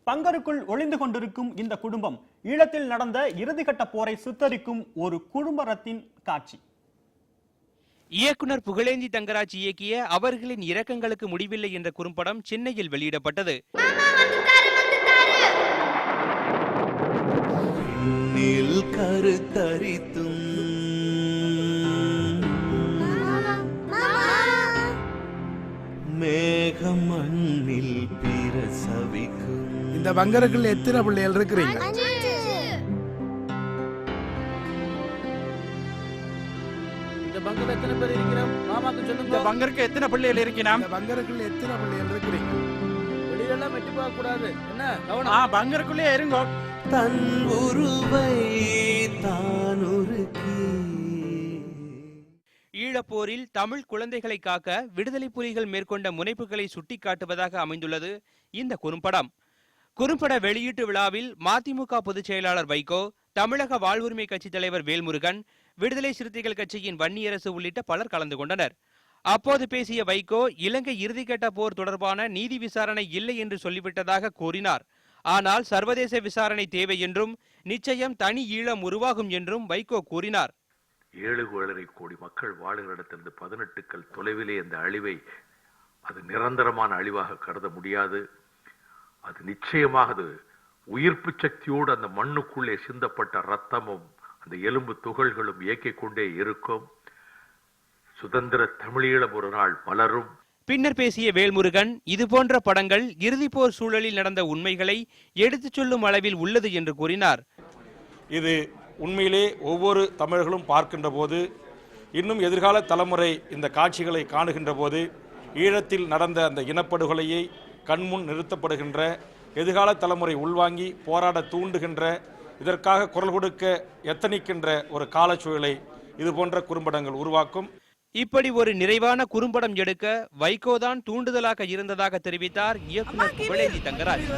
பங்கருக்குள் ஒளிந்து கொண்டிருக்கும் இந்த குடும்பம் ஈழத்தில் நடந்த இறுதிக்கட்ட போரை சித்தரிக்கும் ஒரு குடும்பத்தின் காட்சி. இயக்குனர் புகழேந்தி தங்கராஜ் இயக்கிய அவர்களின் இரக்கங்களுக்கு முடிவில்லை என்ற குறும்படம் சென்னையில் வெளியிடப்பட்டது. இந்த பங்கருக்குள்ள எத்தனை பிள்ளைகள் இருக்கிறீங்க? இந்த பங்கர்ல எத்தனை பேர் இருக்கிறோம்? மாமாக்கு சொல்லுங்க. இந்த பங்கருக்கு எத்தனை பிள்ளைகள் இருக்கிறோம்? இந்த பங்கருக்குள்ள எத்தனை பிள்ளைகள் இருக்கிறீங்க? வெளியெல்லாம் வெட்டி பார்க்க கூடாது. என்ன கவனம்? பங்கருக்குள்ளே இருங்கோ. தன் உருவை தான் உருக்கி. ஈழப்போரில் தமிழ் குழந்தைகளை காக்க விடுதலை புலிகள் மேற்கொண்ட முனைப்புகளை சுட்டிக்காட்டுவதாக அமைந்துள்ளது இந்த குறும்படம். குறும்பட வெளியீட்டு விழாவில் மதிமுக பொதுச் செயலாளர் வைகோ, தமிழக வாழ்வுரிமை கட்சி தலைவர் வேல்முருகன், விடுதலை சிறுத்தைகள் கட்சியின் வன்னியரசு உள்ளிட்ட பலர் கலந்து கொண்டனர். அப்போது பேசிய வைகோ, இலங்கை இறுதிக்கட்ட போர் தொடர்பான நீதி விசாரணை இல்லை என்று சொல்லிவிட்டதாக கூறினார். ஆனால் சர்வதேச விசாரணை தேவை என்றும் நிச்சயம் தனி ஈழம் உருவாகும் என்றும் வைகோ கூறினார். 7.5 கோடி மக்கள் வாழுகிற இடத்திலிருந்து 18 கல் தொலைவிலே இந்த அழிவை அது நிரந்தரமான அழிவாக கருத முடியாது. அது நிச்சயமாக அது உயிர்ப்பு சக்தியோடு அந்த மண்ணுக்குள்ளே சிந்தப்பட்ட ரத்தமும் அந்த எலும்பு துகள்களும் இயக்கிக் கொண்டே இருக்கும். சுதந்திர தமிழீழம் ஒரு நாள் மலரும். பின்னர் பேசிய வேல்முருகன், இதுபோன்ற படங்கள் இறுதிப்போர் சூழலில் நடந்த உண்மைகளை எடுத்துச் சொல்லும் அளவில் உள்ளது என்று கூறினார். இது உண்மையிலே ஒவ்வொரு தமிழர்களும் பார்க்கின்ற போது, இன்னும் எதிர்கால தலைமுறை இந்த காட்சிகளை காணுகின்ற போது, ஈழத்தில் நடந்த அந்த இனப்படுகொலையை கண்முன் நிறுத்தப்படுகின்ற, எதிர்கால தலைமுறை உள்வாங்கி போராட தூண்டுகின்ற, இதற்காக குரல் கொடுக்க எத்தனிக்கின்ற ஒரு காலச்சூழலை இது போன்ற குறும்படங்கள் உருவாக்கும். இப்படி ஒரு நிறைவான குறும்படம் எடுக்க வைகோதான் தூண்டுதலாக இருந்ததாக தெரிவித்தார் இயக்குனர் புகழேந்தி தங்கராஜ்.